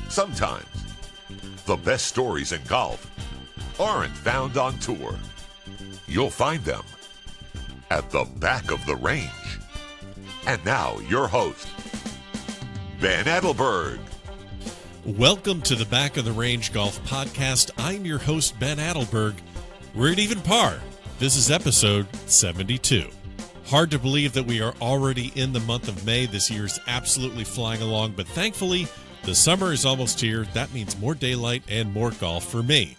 Sometimes, the best stories in golf aren't found on tour. You'll find them at the back of the range. And now, your host, Ben Adelberg. Welcome to the Back of the Range Golf Podcast. I'm your host, Ben Adelberg. We're at even par. This is episode 72. Hard to believe that we are already in the month of May. This year is absolutely flying along, but thankfully, the summer is almost here. That means more daylight and more golf for me.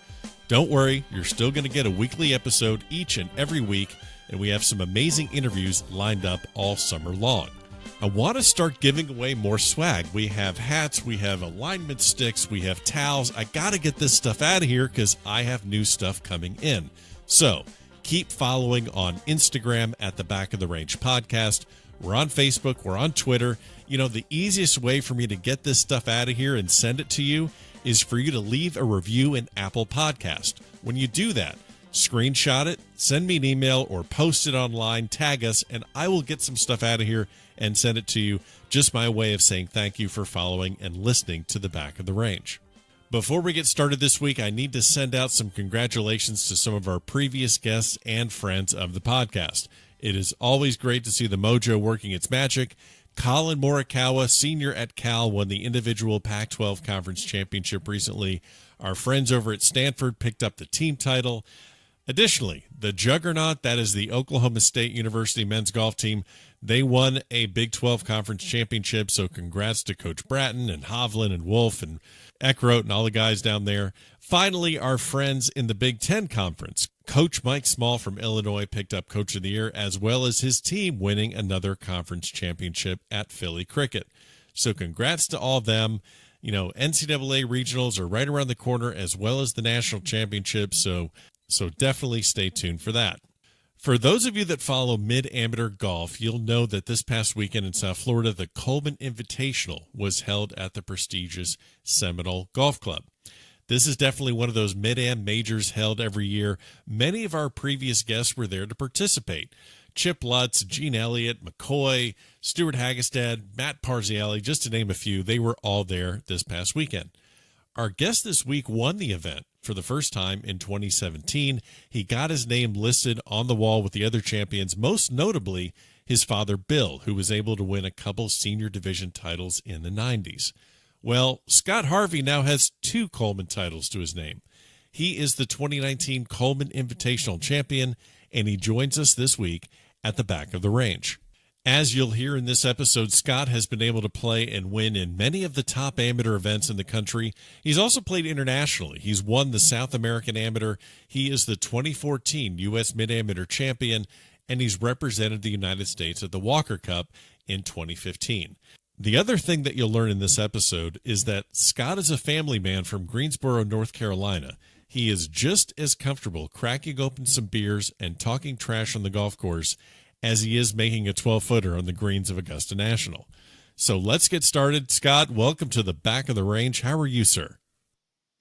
Don't worry, you're still going to get a weekly episode each and every week, and we have some amazing interviews lined up all summer long. I want to start giving away more swag. We have hats, we have alignment sticks, we have towels. I got to get this stuff out of here because I have new stuff coming in. So keep following on Instagram at the Back of the Range Podcast. We're on Facebook, we're on Twitter. You know, the easiest way for me to get this stuff out of here and send it to you is for you to leave a review in Apple Podcast. When you do that, screenshot it, send me an email, or post it online, tag us, and I will get some stuff out of here and send it to you. Just my way of saying thank you for following and listening to the Back of the Range. Before we get started this week, I need to send out some congratulations to some of our previous guests and friends of the podcast. It is always great to see the mojo working its magic. Colin Morikawa, senior at Cal, won the individual Pac-12 Conference Championship recently. Our friends over at Stanford picked up the team title. Additionally, the juggernaut, that is the Oklahoma State University men's golf team, they won a Big 12 Conference Championship, so congrats to Coach Bratton and Hovland and Wolf and Eckroat and all the guys down there. Finally, our friends in the Big 10 Conference. Coach Mike Small from Illinois picked up Coach of the Year, as well as his team winning another conference championship at Philly Cricket. So congrats to all of them. You know, NCAA regionals are right around the corner, as well as the national championship, so definitely stay tuned for that. For those of you that follow mid-amateur golf, you'll know that this past weekend in South Florida, the Coleman Invitational was held at the prestigious Seminole Golf Club. This is definitely one of those mid-am majors held every year. Many of our previous guests were there to participate. Chip Lutz, Gene Elliott, McCoy, Stuart Hagestad, Matt Parziale, just to name a few, they were all there this past weekend. Our guest this week won the event for the first time in 2017. He got his name listed on the wall with the other champions, most notably his father, Bill, who was able to win a couple senior division titles in the 90s. Well, Scott Harvey now has 2 Coleman titles to his name. He is the 2019 Coleman Invitational champion, and he joins us this week at the Back of the Range. As you'll hear in this episode, Scott has been able to play and win in many of the top amateur events in the country. He's also played internationally. He's won the South American Amateur. He is the 2014 U.S. Mid-Amateur champion, and he's represented the United States at the Walker Cup in 2015. The other thing that you'll learn in this episode is that Scott is a family man from Greensboro, North Carolina. He is just as comfortable cracking open some beers and talking trash on the golf course as he is making a 12-footer on the greens of Augusta National. So let's get started. Scott, welcome to the Back of the Range. How are you, sir?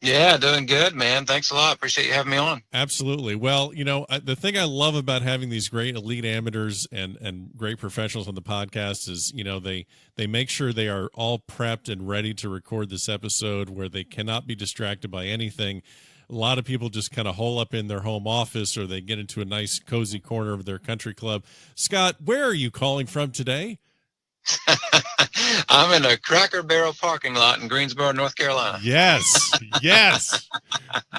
Yeah, doing good, man. Thanks a lot. Appreciate you having me on. Absolutely. Well, you know, the thing I love about having these great elite amateurs and great professionals on the podcast is, you know, they make sure they are all prepped and ready to record this episode where they cannot be distracted by anything. A lot of people just kind of hole up in their home office or they get into a nice cozy corner of their country club. Scott, where are you calling from today? I'm in a Cracker Barrel parking lot in Greensboro, North Carolina. Yes, yes.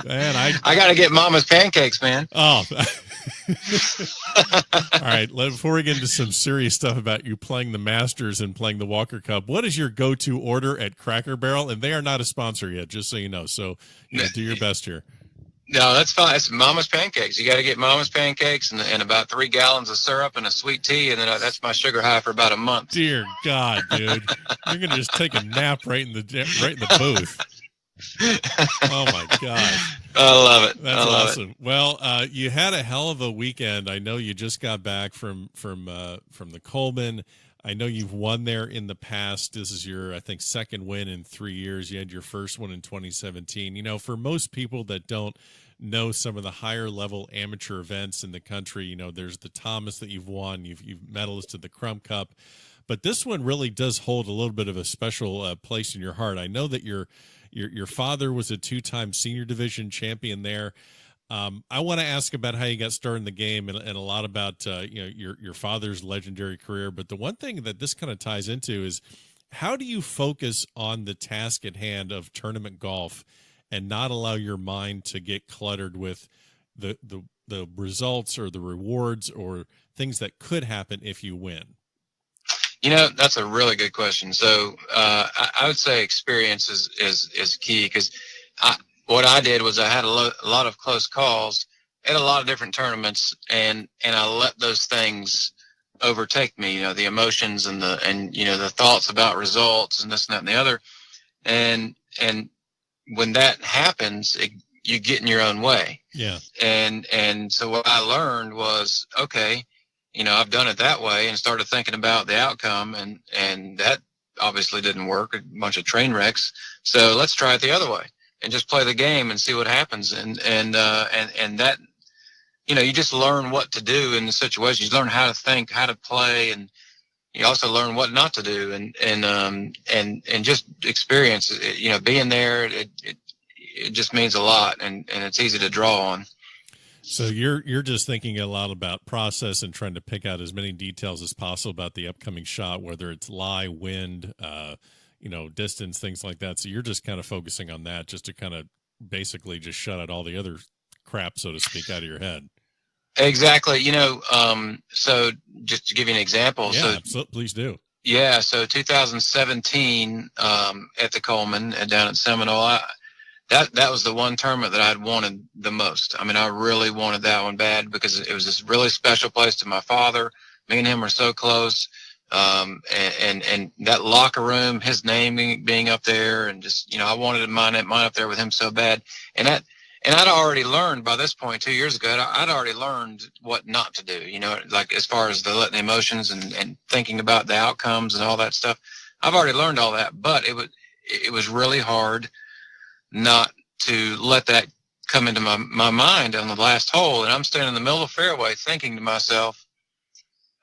Man, I got to get Mama's pancakes, man. Oh. All right, before we get into some serious stuff about you playing the Masters and playing the Walker Cup, what is your go-to order at Cracker Barrel? And they are not a sponsor yet, just so you know. So do your best here. No, that's fine. It's Mama's pancakes. You got to get Mama's pancakes and about 3 gallons of syrup and a sweet tea, and then that's my sugar high for about a month. Dear God, dude, you're gonna just take a nap right in the booth. Oh my gosh, I love it. That's awesome. Well, you had a hell of a weekend. I know you just got back from the Coleman. I know you've won there in the past. This is your, I think, second win in 3 years. You had your first one in 2017. You know, for most people that don't know some of the higher level amateur events in the country, you know, there's the Thomas that you've won. You've medalist at the Crump Cup. but this one really does hold a little bit of a special place in your heart. I know that your father was a 2-time senior division champion there. I want to ask about how you got started in the game and a lot about your father's legendary career. But the one thing that this kind of ties into is, how do you focus on the task at hand of tournament golf and not allow your mind to get cluttered with the results or the rewards or things that could happen if you win? That's a really good question. So I would say experience is key, because what I did was I had a lot of close calls at a lot of different tournaments, and I let those things overtake me, the emotions and the thoughts about results and this and that and the other. And when that happens, you get in your own way. Yeah. And so what I learned was, okay, I've done it that way, and started thinking about the outcome, and that obviously didn't work, a bunch of train wrecks. So let's try it the other way and just play the game and see what happens. And that, you just learn what to do in the situation. You learn how to think, how to play, and you also learn what not to do, and just experience, being there. It just means a lot, and it's easy to draw on. So you're just thinking a lot about process and trying to pick out as many details as possible about the upcoming shot, whether it's lie, wind, distance, things like that. So you're just kind of focusing on that, just to kind of basically just shut out all the other crap, so to speak, out of your head. Exactly. So just to give you an example. Yeah, please do. Yeah. So 2017, at the Coleman and down at Seminole, that was the one tournament that I'd wanted the most. I mean, I really wanted that one bad, because it was this really special place to my father. Me and him were so close. And that locker room, his name being up there, and just, I wanted mine up there with him so bad. And I'd already learned by this point 2 years ago, I'd already learned what not to do, like as far as letting the emotions and thinking about the outcomes and all that stuff. I've already learned all that, but it was really hard not to let that come into my mind on the last hole. And I'm standing in the middle of the fairway thinking to myself,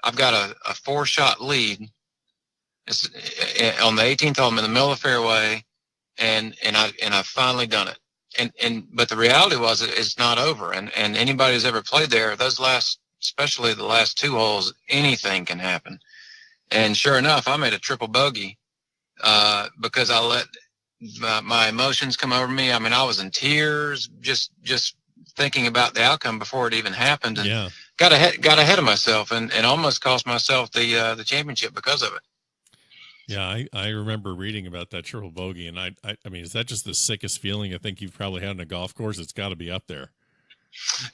I've got a 4-shot lead. It's on the 18th hole. I'm in the middle of the fairway, and I've finally done it. But the reality was, it's not over. And anybody who's ever played there, especially the last 2 holes, anything can happen. And sure enough, I made a triple bogey, because I let my emotions come over me. I mean, I was in tears, just thinking about the outcome before it even happened, and got ahead of myself, and almost cost myself the championship because of it. Yeah, I remember reading about that triple bogey, and I mean, is that just the sickest feeling I think you've probably had on a golf course? It's got to be up there.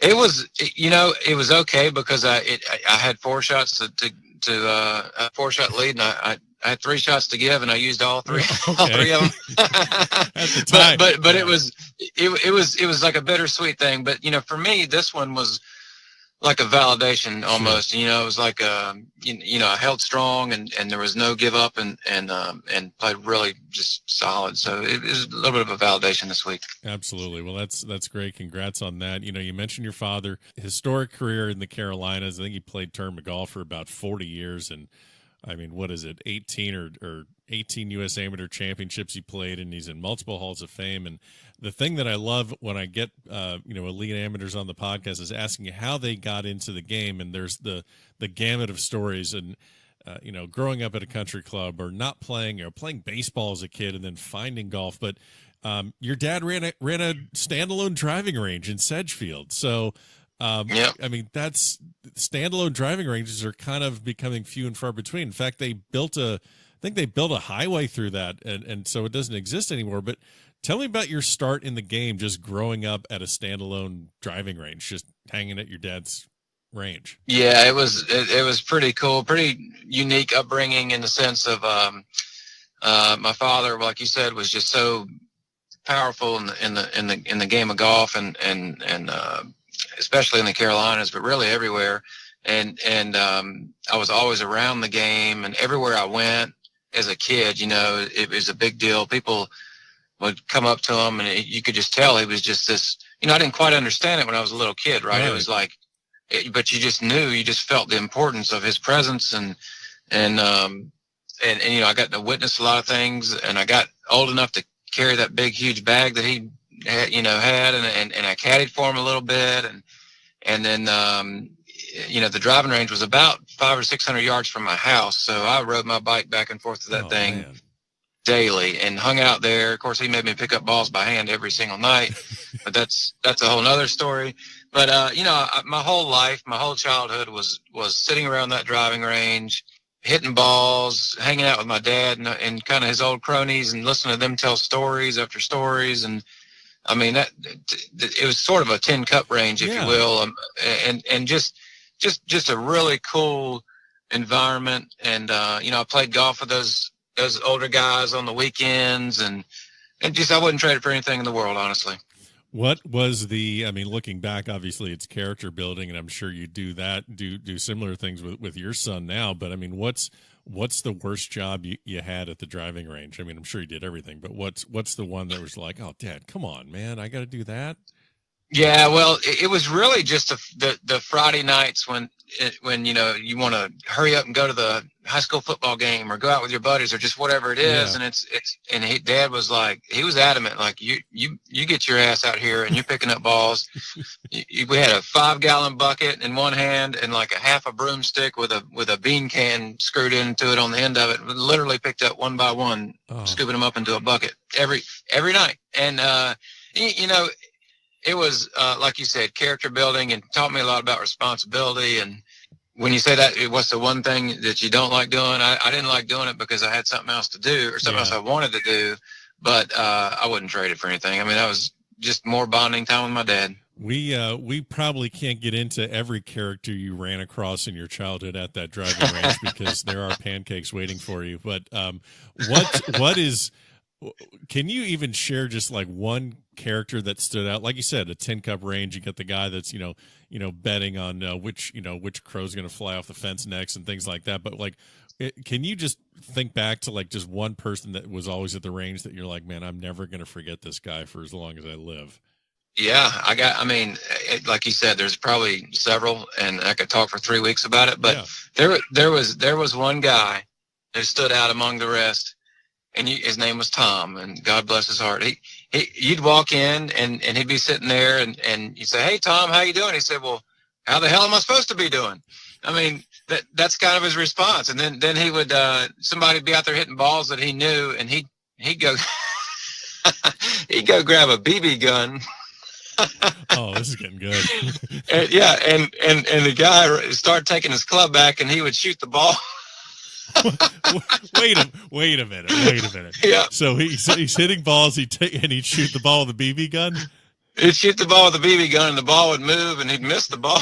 It was, it was okay, because I had 4 shots to a 4-shot lead, and I had 3 shots to give, and I used all three of them. At the time. But it was like a bittersweet thing. But for me, this one was like a validation almost. Sure. It was like I held strong, and there was no give up, and played really just solid. So it was a little bit of a validation this week. Absolutely. Well, that's great. Congrats on that. You mentioned your father, historic career in the Carolinas. I think he played tournament golf for about 40 years, and I mean, what is it, 18 or 18 U.S. Amateur Championships he played, and he's in multiple Halls of Fame. And the thing that I love when I get, elite amateurs on the podcast is asking how they got into the game. And there's the gamut of stories, and, growing up at a country club, or not playing, or playing baseball as a kid and then finding golf. But your dad ran a standalone driving range in Sedgefield. So, I mean, that's standalone driving ranges are kind of becoming few and far between. In fact, they built a highway through that, and so it doesn't exist anymore. But tell me about your start in the game, just growing up at a standalone driving range, just hanging at your dad's range. Yeah, it was pretty cool, pretty unique upbringing in the sense of my father, like you said, was just so powerful in the game of golf, and especially in the Carolinas, but really everywhere. And I was always around the game, and everywhere I went as a kid, it was a big deal. People would come up to him, and you could just tell he was just this, I didn't quite understand it when I was a little kid, right? It was like, but you just knew, you just felt the importance of his presence, and and I got to witness a lot of things, and I got old enough to carry that big, huge bag that he had, and I caddied for him a little bit, and then the driving range was about 500 or 600 yards from my house, so I rode my bike back and forth to that thing. Man. Daily, and hung out there. Of course, he made me pick up balls by hand every single night, but that's a whole nother story. But my whole life, my whole childhood was sitting around that driving range, hitting balls, hanging out with my dad and kind of his old cronies, and listening to them tell stories after stories. And I mean, it was sort of a tin cup range, if you will, and just a really cool environment. And I played golf with those older guys on the weekends, and just I wouldn't trade it for anything in the world, honestly. What was looking back, obviously it's character building, and I'm sure you do similar things with your son now, but I mean, what's the worst job you had at the driving range? I mean, I'm sure you did everything, but what's the one that was like, oh, Dad, come on, man, I got to do that? Yeah, well, it was really just the Friday nights when you want to hurry up and go to the high school football game or go out with your buddies or just whatever it is. Yeah. And Dad was like, he was adamant, like you get your ass out here and you're picking up balls. We had a 5-gallon bucket in one hand and like a half a broomstick with a bean can screwed into it on the end of it. We literally picked up one by one, scooping them up into a bucket every night. And it was, like you said, character building, and taught me a lot about responsibility. And when you say that, what's the one thing that you don't like doing? I didn't like doing it because I had something else to do or something else I wanted to do, but I wouldn't trade it for anything. I mean, that was just more bonding time with my dad. We probably can't get into every character you ran across in your childhood at that driving range because there are pancakes waiting for you. But can you even share just like one character that stood out? Like you said, a tin cup range, you got the guy that's betting on which crow's going to fly off the fence next and things like that. But like, can you just think back to like just one person that was always at the range that you're like, man, I'm never going to forget this guy for as long as I live? Yeah, like you said, there's probably several, and I could talk for 3 weeks about it. But there was one guy that stood out among the rest. And his name was Tom, and God bless his heart. You'd walk in, and he'd be sitting there, and you'd say, "Hey, Tom, how you doing?" He said, "Well, how the hell am I supposed to be doing?" I mean, that's kind of his response. And then he would somebody'd be out there hitting balls that he knew, and he'd go he'd go grab a BB gun. Oh, this is getting good. And the guy started taking his club back, and he would shoot the ball. Wait a minute. Yeah. So he's hitting balls. And he'd shoot the ball with a BB gun. He'd shoot the ball with a BB gun, and the ball would move, and he'd miss the ball.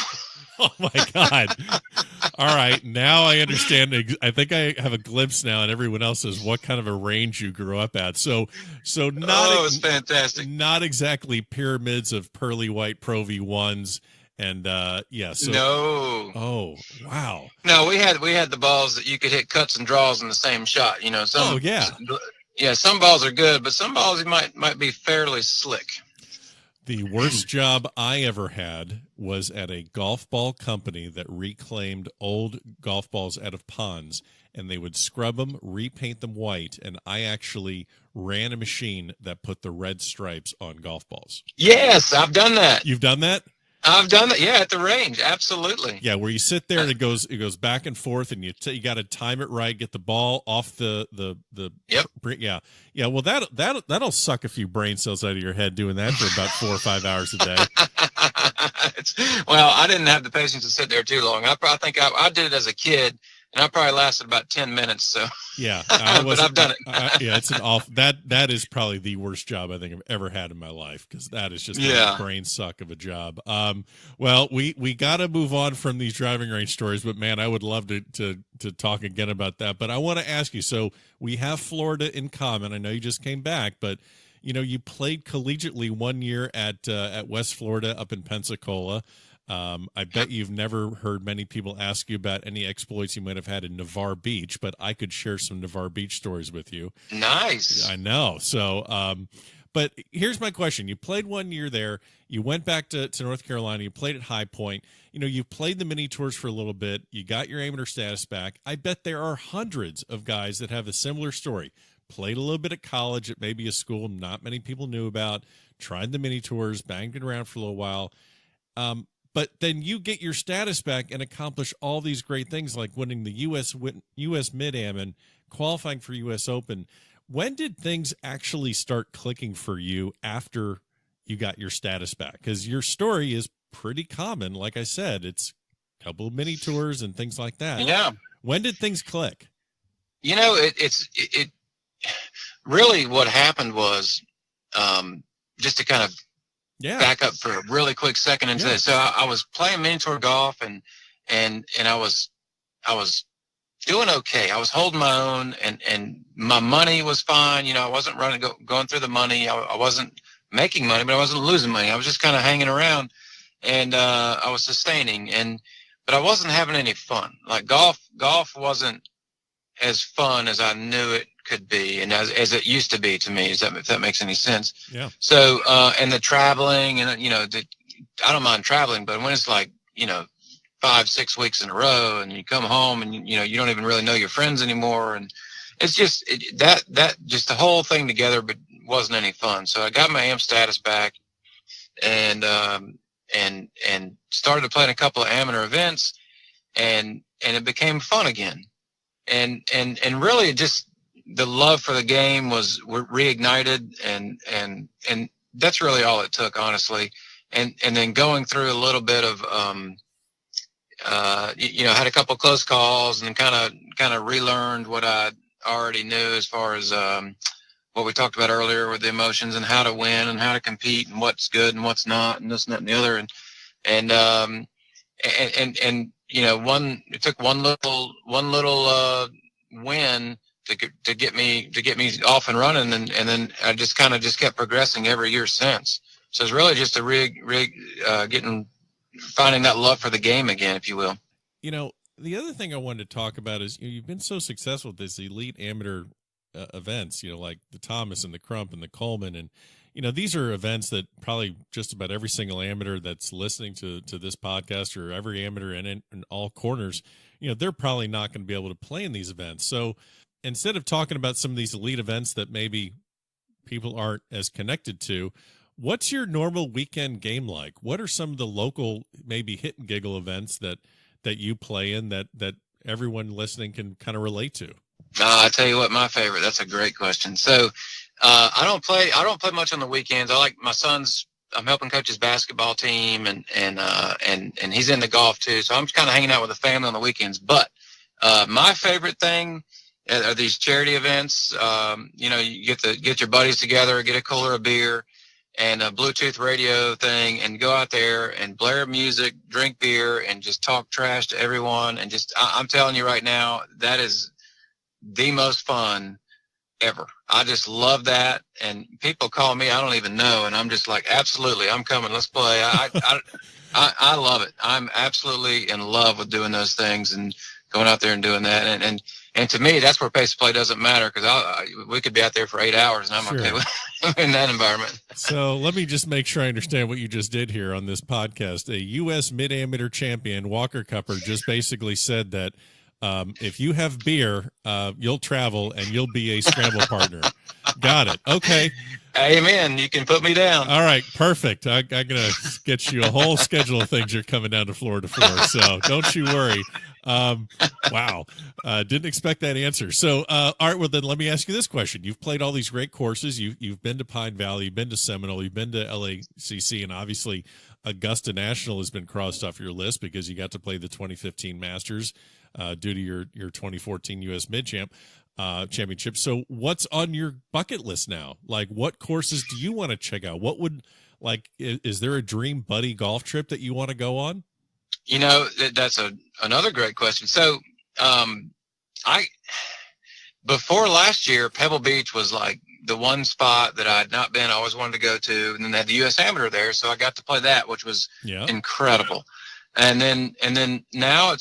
Oh my God! All right, now I understand. I think I have a glimpse now, and everyone else says what kind of a range you grew up at. So not. Oh, it was fantastic. Not exactly pyramids of pearly white Pro V1s. And so no. Oh wow. No, we had the balls that you could hit cuts and draws in the same shot. Some balls are good, but some balls might be fairly slick. The worst job I ever had was at a golf ball company that reclaimed old golf balls out of ponds, and they would scrub them, repaint them white, and I actually ran a machine that put the red stripes on golf balls. Yes, I've done that. You've done that? I've done that, at the range, absolutely. Yeah, where you sit there and it goes back and forth, and you got to time it right, get the ball off the. Yep. Yeah. Well, that'll suck a few brain cells out of your head doing that for about 4 or 5 hours a day. Well, I didn't have the patience to sit there too long. I think I did it as a kid, and I probably lasted about 10 minutes. So yeah, but I've done it. It's an that is probably the worst job I think I've ever had in my life, because that is just a brain suck of a job. Well, we got to move on from these driving range stories, but man, I would love to talk again about that. But I want to ask you, so we have Florida in common. I know you just came back, but you played collegiately 1 year at West Florida up in Pensacola. I bet you've never heard many people ask you about any exploits you might have had in Navarre Beach, but I could share some Navarre Beach stories with you. Nice. I know. So, But here's my question. You played 1 year there. You went back to North Carolina. You played at High Point. You played the mini tours for a little bit. You got your amateur status back. I bet there are hundreds of guys that have a similar story. Played a little bit at college at maybe a school not many people knew about, tried the mini tours, banged it around for a little while. But then you get your status back and accomplish all these great things like winning the U.S. Mid-Am and qualifying for U.S. Open. When did things actually start clicking for you after you got your status back? Because your story is pretty common. Like I said, it's a couple of mini tours and things like that. Yeah. When did things click? It really what happened was, just to kind of back up for a really quick second into this. So I was playing mini tour golf and I was doing okay. I was holding my own and my money was fine. I wasn't going through the money. I wasn't making money, but I wasn't losing money. I was just kind of hanging around and, I was sustaining but I wasn't having any fun. Like golf wasn't as fun as I knew it could be and as it used to be to me, if that makes any sense. Yeah. So, and the traveling and, I don't mind traveling, but when it's like, 5-6 weeks in a row and you come home and, you don't even really know your friends anymore. And it's just that just the whole thing together, but wasn't any fun. So I got my AM status back and started playing a couple of amateur events and it became fun again. And really just the love for the game was reignited and that's really all it took, honestly. And then going through a little bit of, had a couple of close calls and kind of relearned what I already knew as far as, what we talked about earlier with the emotions and how to win and how to compete and what's good and what's not and this and that and the other. It took one little win to get me off and running, and then I just kept progressing every year since. So it's really just finding that love for the game again, if you will. The other thing I wanted to talk about is you've been so successful with this elite amateur events, like the Thomas and the Crump and the Coleman, and these are events that probably just about every single amateur that's listening to this podcast or every amateur in all corners, they're probably not going to be able to play in these events. So instead of talking about some of these elite events that maybe people aren't as connected to, what's your normal weekend game like? What are some of the local, maybe hit and giggle events that you play in that everyone listening can kind of relate to? I tell you what, my favorite. That's a great question. So, I don't play much on the weekends. I'm helping coach his basketball team and he's into golf too. So I'm kind of hanging out with the family on the weekends. But, my favorite thing are these charity events. You get your buddies together, get a cooler of beer and a Bluetooth radio thing and go out there and blare music, drink beer and just talk trash to everyone. And I'm telling you right now, that is the most fun ever. I just love that. And people call me, I don't even know. And I'm just like, absolutely, I'm coming. Let's play. I love it. I'm absolutely in love with doing those things and going out there and doing that. And to me, that's where pace of play doesn't matter because we could be out there for 8 hours and I'm Sure. okay with in that environment. So let me just make sure I understand what you just did here on this podcast. A U.S. mid-amateur champion, Walker Cupper, just basically said that if you have beer, you'll travel and you'll be a scramble partner. Got it. Okay. Amen. You can put me down. All right. Perfect. I'm going to get you a whole schedule of things you're coming down to Florida for. So don't you worry. Wow. Didn't expect that answer. So, all right. Well, then let me ask you this question. You've played all these great courses. You've been to Pine Valley, you've been to Seminole, you've been to LACC, and obviously Augusta National has been crossed off your list because you got to play the 2015 Masters due to your 2014 U.S. Mid-Champ championship. So what's on your bucket list now? Like, what courses do you want to check out? What would, like, is there a dream buddy golf trip that you want to go on? That's another great question. So, before last year, Pebble Beach was like the one spot that I had not been, I always wanted to go to, and then they had the U.S. Amateur there, so I got to play that, which was incredible. And then now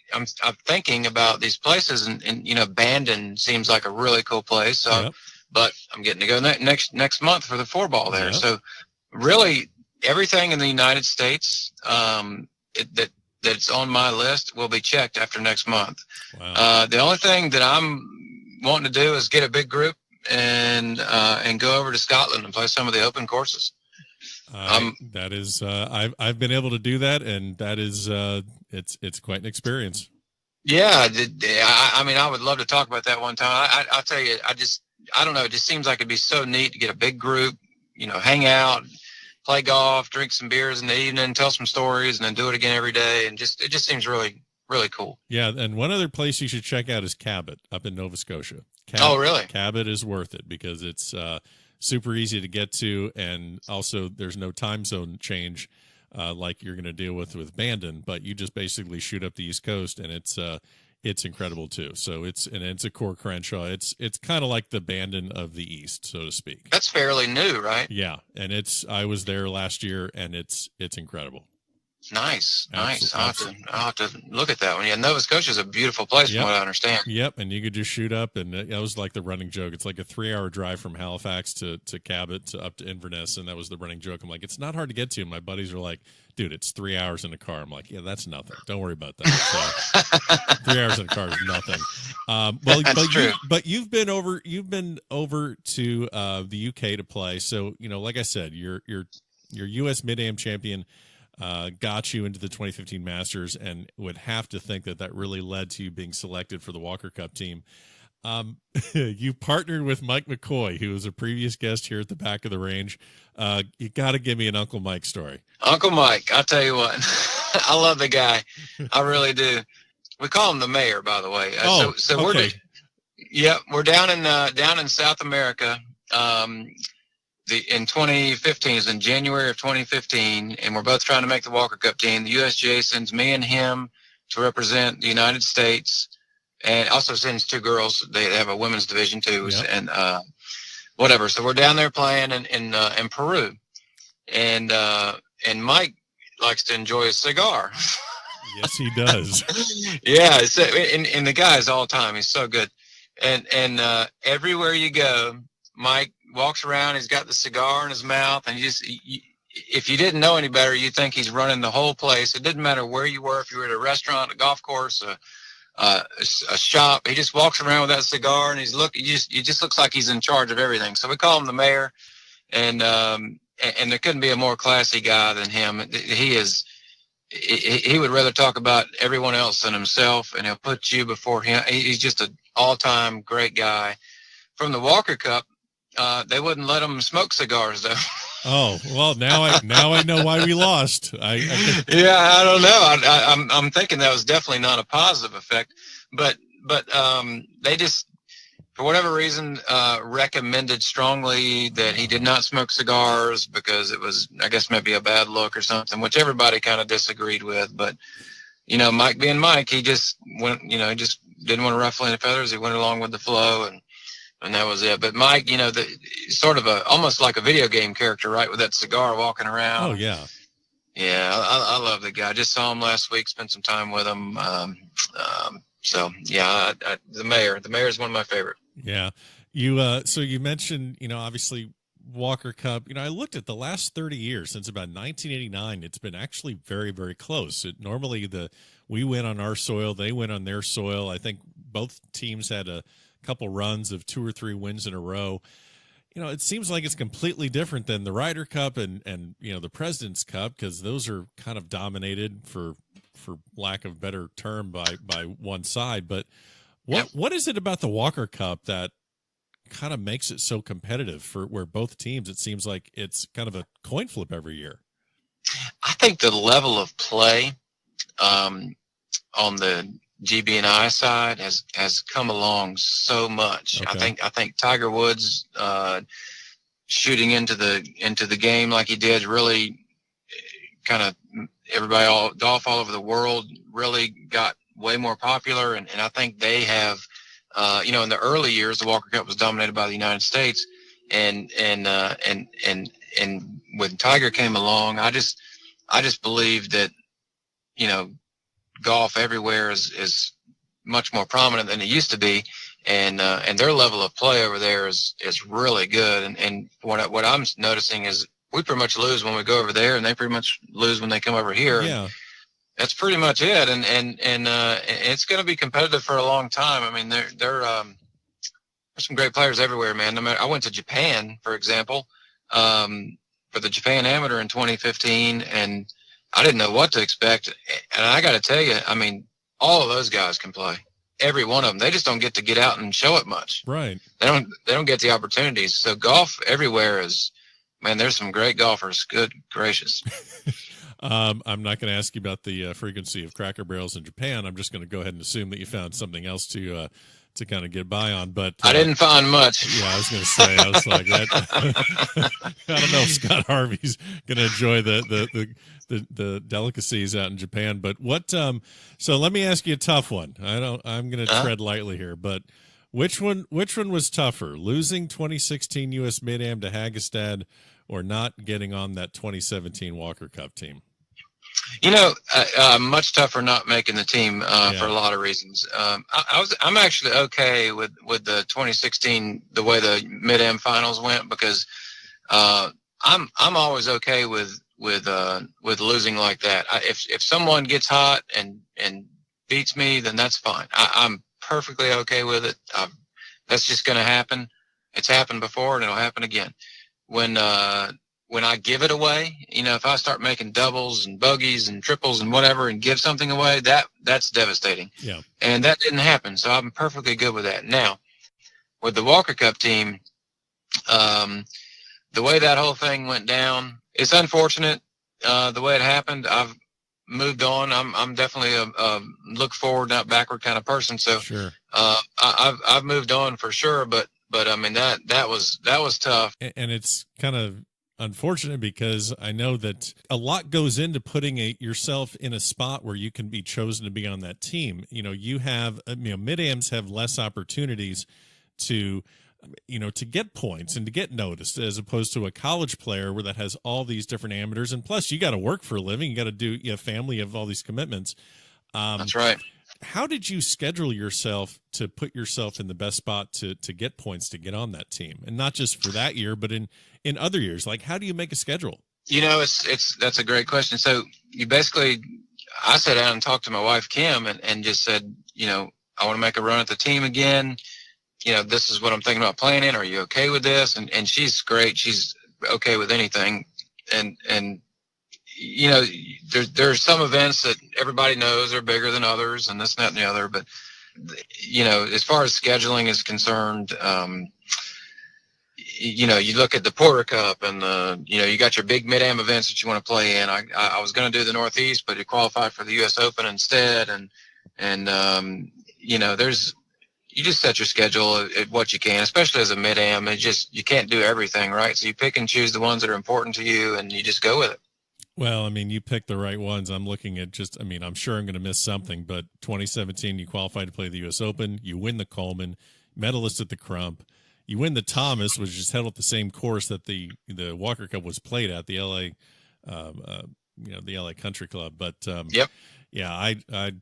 I'm thinking about these places, and Bandon seems like a really cool place. So but I'm getting to go next month for the 4-ball there. Yeah. So really everything in the United States that's on my list will be checked after next month. Wow. The only thing that I'm wanting to do is get a big group and go over to Scotland and play some of the open courses. That is, I've been able to do that, and that is, it's quite an experience. Yeah, I mean, I would love to talk about that one time. I'll tell you, I don't know. It just seems like it'd be so neat to get a big group, hang out, play golf, drink some beers in the evening, tell some stories, and then do it again every day. And it just seems really, really cool. Yeah. And one other place you should check out is Cabot up in Nova Scotia. Oh, really? Cabot is worth it because it's, super easy to get to, and also there's no time zone change like you're going to deal with Bandon, but you just basically shoot up the East Coast, and it's incredible too. So it's a core Crenshaw. It's kind of like the Bandon of the East, so to speak. That's fairly new, right? Yeah, and I was there last year, and it's incredible. Nice. I'll have to look at that one. Yeah, Nova Scotia is a beautiful place from what I understand. Yep, and you could just shoot up, and that was like the running joke. It's like a 3-hour drive from Halifax to Cabot up to Inverness, and that was the running joke. I'm like, it's not hard to get to. And my buddies are like, dude, it's 3 hours in a car. I'm like, yeah, that's nothing. Don't worry about that. So, 3 hours in a car is nothing. But you've been over to the UK to play. So like I said, your U.S. Mid-Am champion. Got you into the 2015 Masters, and would have to think that really led to you being selected for the Walker Cup team. You partnered with Mike McCoy, who was a previous guest here at the Back of the Range. You got to give me an Uncle Mike story. Uncle Mike, I'll tell you what, I love the guy. I really do. We call him the mayor, by the way. So okay. We're down in South America. In 2015, is in January of 2015, and we're both trying to make the Walker Cup team. The USGA sends me and him to represent the United States, and also sends 2 girls. They have a women's division too, and whatever. So we're down there playing in Peru, and Mike likes to enjoy a cigar. Yes, he does. Yeah, and the guy is all time. He's so good, and everywhere you go, Mike walks around, he's got the cigar in his mouth, and if you didn't know any better, you'd think he's running the whole place. It didn't matter where you were, if you were at a restaurant, a golf course, a shop. He just walks around with that cigar, and he just looks like he's in charge of everything. So we call him the mayor, and there couldn't be a more classy guy than him. He would rather talk about everyone else than himself, and he'll put you before him. He's just an all-time great guy. From the Walker Cup, they wouldn't let him smoke cigars, though. Oh, well, now I know why we lost. Yeah, I don't know. I'm thinking that was definitely not a positive effect, but they just, for whatever reason, recommended strongly that he did not smoke cigars because it was, I guess, maybe a bad look or something, which everybody kind of disagreed with. But Mike being Mike, he just went, he just didn't want to ruffle any feathers. He went along with the flow, and that was it. But Mike, sort of almost like a video game character, right? With that cigar walking around. Oh, yeah. Yeah, I love the guy. I just saw him last week, spent some time with him. So, yeah, the mayor is one of my favorite. Yeah. So you mentioned, obviously Walker Cup. I looked at the last 30 years, since about 1989, it's been actually very, very close. Normally we win on our soil, they win on their soil. I think both teams had a couple runs of 2 or 3 wins in a row. It seems like it's completely different than the Ryder Cup and the President's Cup, because those are kind of dominated, for lack of a better term, by one side. But what is it about the Walker Cup that kind of makes it so competitive, for where both teams, it seems like it's kind of a coin flip every year? I think the level of play on the GB&I side has come along so much. Okay. I think Tiger Woods shooting into the game like he did really kind of golf all over the world really got way more popular, and I think they have in the early years the Walker Cup was dominated by the United States, and when Tiger came along, I just believe that golf everywhere is much more prominent than it used to be, and their level of play over there is really good. And what I'm noticing is we pretty much lose when we go over there, and they pretty much lose when they come over here. Yeah. And that's pretty much it. And it's going to be competitive for a long time. I mean, there's some great players everywhere, man. No matter, I went to Japan, for example, for the Japan Amateur in 2015, and I didn't know what to expect. And I got to tell you, I mean, all of those guys can play. Every one of them. They just don't get out and show it much. Right. They don't get the opportunities. So golf everywhere is, man, there's some great golfers. Good gracious. I'm not going to ask you about the frequency of Cracker Barrels in Japan. I'm just going to go ahead and assume that you found something else to kind of get by on. But I didn't find much. Yeah, I was going to say, I was like that. I don't know if Scott Harvey's going to enjoy the delicacies out in Japan. But what? So let me ask you a tough one. I'm going to tread lightly here, but which one was tougher, losing 2016 U.S. Mid-Am to Hagestad, or not getting on that 2017 Walker Cup team? You know, much tougher not making the team for a lot of reasons. I'm actually okay with the 2016, the way the Mid-Am finals went, because I'm always okay with losing like that. If someone gets hot and beats me, then that's fine. I'm perfectly okay with it. That's just going to happen. It's happened before, and it'll happen again. When I give it away, you know, if I start making doubles and bogeys and triples and whatever and give something away, that's devastating. Yeah. And that didn't happen. So I'm perfectly good with that. Now, with the Walker Cup team, the way that whole thing went down, it's unfortunate, the way it happened. I've moved on. I'm definitely a look forward, not backward kind of person. So sure. I've moved on for sure, but I mean, that was tough. And it's kind of unfortunate because I know that a lot goes into putting yourself in a spot where you can be chosen to be on that team. You know, mid-ams have less opportunities to get points and to get noticed, as opposed to a college player where that has all these different amateurs. And plus you got to work for a living. You got to do a family, you have all these commitments. That's right. How did you schedule yourself to put yourself in the best spot to get points to get on that team? And not just for that year, but in other years. Like, how do you make a schedule? You know, that's a great question. So I sat down and talked to my wife, Kim, and just said, you know, I want to make a run at the team again. You know, this is what I'm thinking about playing in. Are you okay with this? And she's great. She's okay with anything. And you know, there's some events that everybody knows are bigger than others, and this, that, and the other. But, you know, as far as scheduling is concerned, you know, you look at the Porter Cup and you got your big Mid-Am events that you want to play in. I was going to do the Northeast, but it qualified for the U.S. Open instead. And you know, you just set your schedule at what you can, especially as a Mid-Am. You can't do everything, right? So you pick and choose the ones that are important to you, and you just go with it. Well, I mean, you picked the right ones. I'm looking at I'm sure I'm going to miss something, but 2017, you qualified to play the U.S. Open. You win the Coleman, medalist at the Crump. You win the Thomas, which is held at the same course that the Walker Cup was played at, the L.A. The L.A. Country Club. But yep. Yeah, I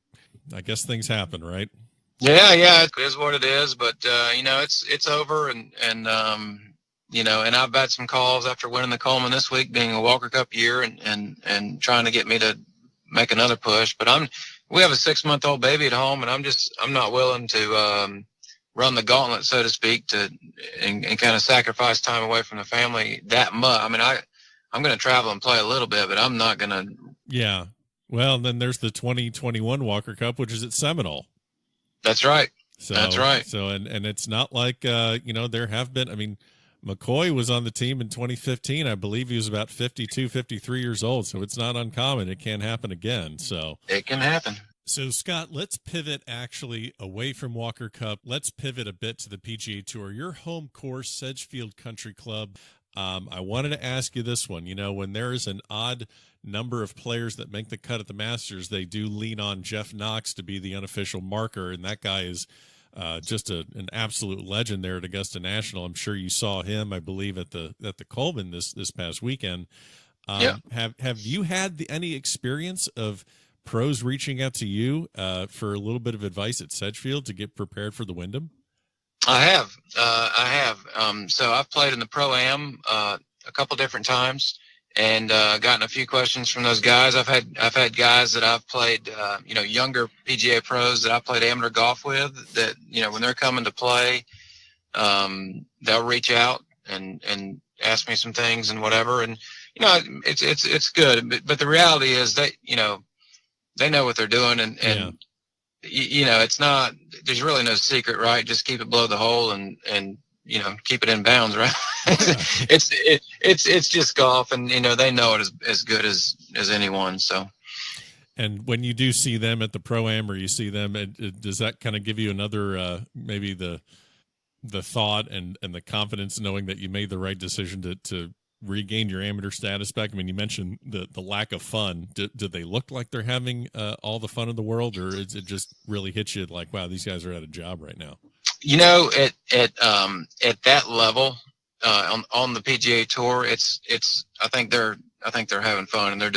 guess things happen, right? Yeah, it is what it is. But you know, it's over, and you know, and I've had some calls after winning the Coleman this week, being a Walker Cup year, and trying to get me to make another push. But we have a 6-month-old baby at home, and I'm not willing to run the gauntlet, so to speak, and kind of sacrifice time away from the family that much. I mean, I'm going to travel and play a little bit, but I'm not going to. Yeah. Well, then there's the 2021 Walker Cup, which is at Seminole. That's right. That's right. So, and it's not like, there have been, I mean, McCoy was on the team in 2015. I believe he was about 52, 53 years old. So it's not uncommon. It can happen again. So it can happen. So, Scott, let's pivot actually away from Walker Cup. Let's pivot a bit to the PGA Tour. Your home course, Sedgefield Country Club. I wanted to ask you this one. You know, when there is an odd number of players that make the cut at the Masters, they do lean on Jeff Knox to be the unofficial marker, and that guy is just an absolute legend there at Augusta National. I'm sure you saw him, I believe, at the Coleman this past weekend. Yeah. Have you had any experience of pros reaching out to you for a little bit of advice at Sedgefield to get prepared for the Wyndham? I have. So I've played in the Pro-Am a couple different times, and gotten a few questions from those guys. I've had guys that I've played, younger PGA pros that I've played amateur golf with. That when they're coming to play, they'll reach out and ask me some things and whatever. And it's good. But the reality is that they know what they're doing, and it's not. There's really no secret, right? Just keep it below the hole and keep it in bounds, right? It's just golf, and they know it as good as anyone. So. And when you do see them at the Pro-Am, or you see them, does that kind of give you another maybe the thought and the confidence knowing that you made the right decision to regain your amateur status back? I mean, you mentioned the lack of fun. Do they look like they're having all the fun in the world, or is it just really hit you like, wow, these guys are at a job right now? At that level on the PGA Tour, I think they're having fun, and they're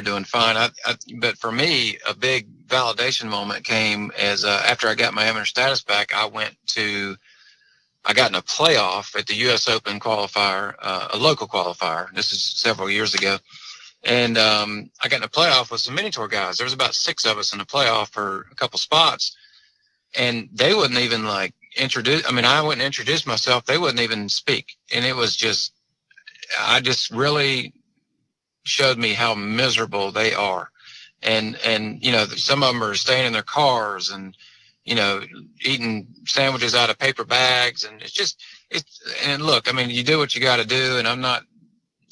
doing fine. But for me, a big validation moment came as after I got my amateur status back. I got in a playoff at the U.S. Open qualifier, a local qualifier. This is several years ago. And I got in a playoff with some mini tour guys. There was about 6 of us in the playoff for a couple spots. And they wouldn't even I wouldn't introduce myself. They wouldn't even speak. And it was I just really showed me how miserable they are. And some of them are staying in their cars and, eating sandwiches out of paper bags. And and look, I mean, you do what you got to do, and I'm not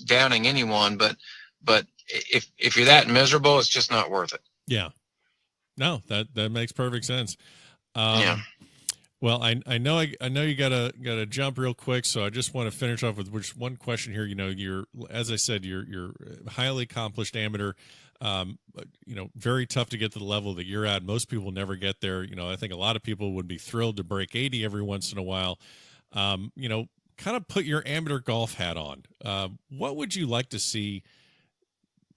downing anyone, but if you're that miserable, it's just not worth it. Yeah. No, that makes perfect sense. Well, I know you gotta jump real quick, so I just want to finish off with just one question here. You're, as I said, you're highly accomplished amateur. Very tough to get to the level that you're at. Most people never get there. I think a lot of people would be thrilled to break 80 every once in a while. Kind of put your amateur golf hat on. What would you like to see?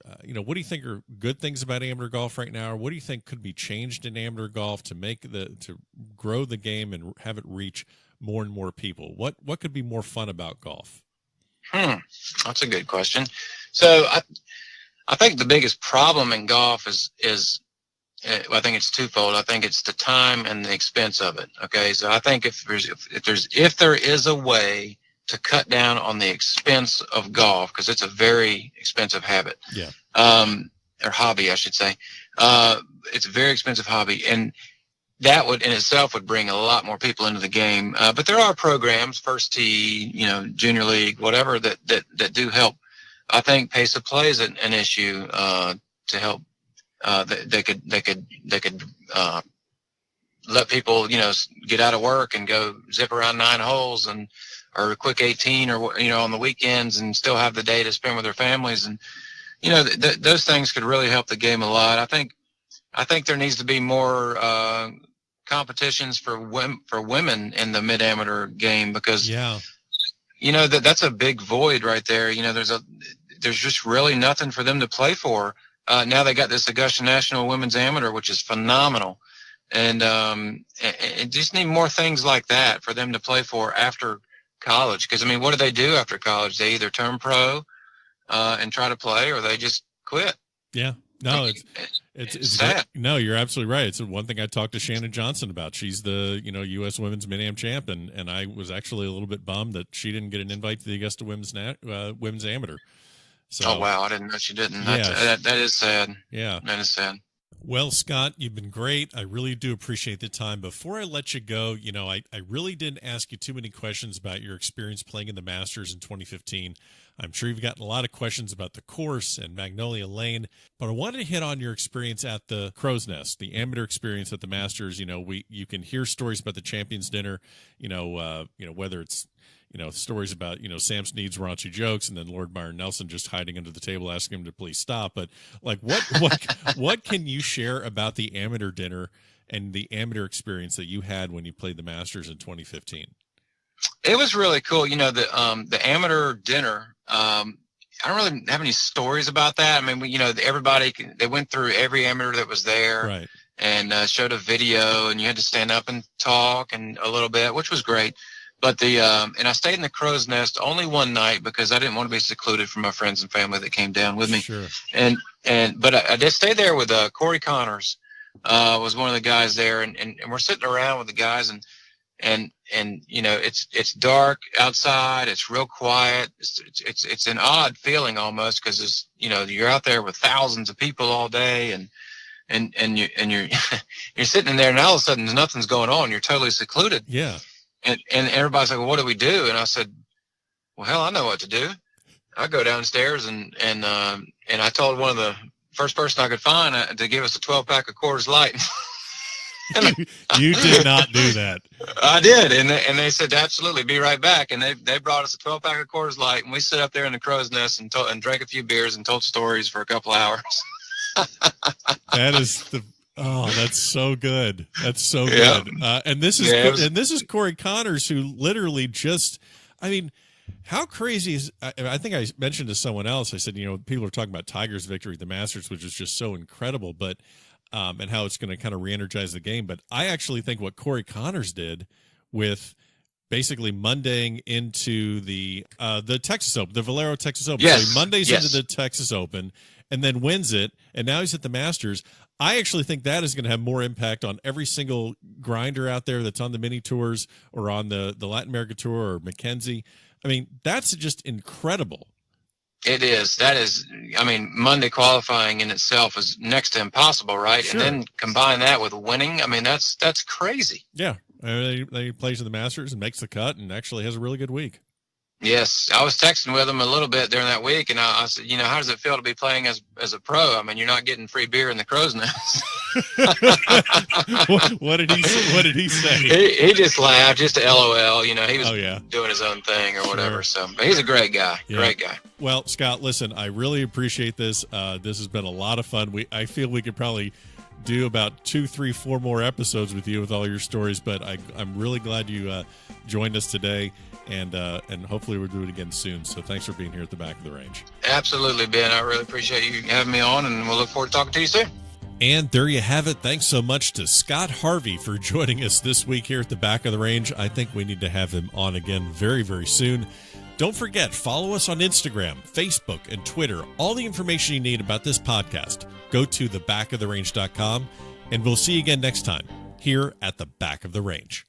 What do you think are good things about amateur golf right now? Or what do you think could be changed in amateur golf to grow the game and have it reach more and more people? What could be more fun about golf? That's a good question. So I think the biggest problem in golf is I think it's twofold. I think it's the time and the expense of it. Okay. So I think if there is a way to cut down on the expense of golf, because it's a very expensive habit. Yeah. Or hobby, I should say. It's a very expensive hobby, and that would in itself would bring a lot more people into the game. But there are programs, First Tee, Junior League, whatever, that do help. I think pace of play is an issue to help. They could let people, get out of work and go zip around 9 holes or a quick 18 or, on the weekends, and still have the day to spend with their families. And, those things could really help the game a lot. I think there needs to be more competitions for women in the mid-amateur game, because, that's a big void right there. There's just really nothing for them to play for. Now they got this Augusta National Women's Amateur, which is phenomenal. And just need more things like that for them to play for after college. Because, what do they do after college? They either turn pro and try to play, or they just quit. Yeah. No, it's sad. No, you're absolutely right. It's one thing I talked to Shannon Johnson about. She's the, U.S. Women's Mid-Am champ, and I was actually a little bit bummed that she didn't get an invite to the Augusta Women's Amateur. So, oh, wow. I didn't know she didn't. That is sad. Yeah. That is sad. Well, Scott, you've been great. I really do appreciate the time. Before I let you go, I really didn't ask you too many questions about your experience playing in the Masters in 2015. I'm sure you've gotten a lot of questions about the course and Magnolia Lane, but I wanted to hit on your experience at the Crow's Nest, the amateur experience at the Masters. You can hear stories about the Champions Dinner, whether it's, stories about, Sam Snead's raunchy jokes and then Lord Byron Nelson just hiding under the table asking him to please stop. But like, what can you share about the amateur dinner and the amateur experience that you had when you played the Masters in 2015? It was really cool. The amateur dinner, I don't really have any stories about that. Everybody, they went through every amateur that was there. Right. and showed a video, and you had to stand up and talk and a little bit, which was great. But and I stayed in the crow's nest only one night because I didn't want to be secluded from my friends and family that came down with me. Sure. But I did stay there with Corey Connors, was one of the guys there, and we're sitting around with the guys, and you know, it's dark outside, it's real quiet, it's an odd feeling almost, because it's, you know, you're out there with thousands of people all day, and you're you're sitting in there, and all of a sudden nothing's going on, you're totally secluded. Yeah. And everybody's like, well, what do we do? And I said, well, hell, I know what to do. I go downstairs and I told one of the first person I could find to give us a 12-pack of Coors Light. You did not do that. I did, and they said, absolutely, be right back. And they brought us a 12-pack of Coors Light, and we sit up there in the crow's nest and drank a few beers and told stories for a couple hours. That is that's so good. That's so Yeah. good. And this is Corey Connors, who literally just, I mean, how crazy is, I think I mentioned to someone else, I said, you know, people are talking about Tiger's victory at the Masters, which is just so incredible, but and how it's going to kind of re-energize the game. But I actually think what Corey Connors did with basically Mondaying into the Texas Open, the Valero Texas Open. Yes. So he Mondays Yes. into the Texas Open and then wins it, and now he's at the Masters. I actually think that is going to have more impact on every single grinder out there that's on the mini tours or on the Latin America tour or Mackenzie. I mean, that's just incredible. It is. That is, I mean, Monday qualifying in itself is next to impossible, right? Sure. And then combine that with winning. I mean, that's crazy. Yeah. He plays in the Masters and makes the cut and actually has a really good week. Yes, I was texting with him a little bit during that week, and I said, you know, how does it feel to be playing as a pro? I mean, you're not getting free beer in the crow's nest. What did he say? He just laughed, just a LOL. You know, he was doing his own thing or whatever. Sure. So, but he's a great guy. Yeah. Great guy. Well, Scott, listen, I really appreciate this. This has been a lot of fun. I feel we could probably do about 2, 3, 4 more episodes with you with all your stories, but I'm really glad you joined us today, and hopefully we'll do it again soon. So thanks for being here at the Back of the Range. Absolutely, Ben. I really appreciate you having me on, and we'll look forward to talking to you soon. And there you have it. Thanks so much to Scott Harvey for joining us this week here at the Back of the Range. I think we need to have him on again very, very soon. Don't forget, follow us on Instagram, Facebook, and Twitter. All the information you need about this podcast, go to thebackoftherange.com, and we'll see you again next time here at the Back of the Range.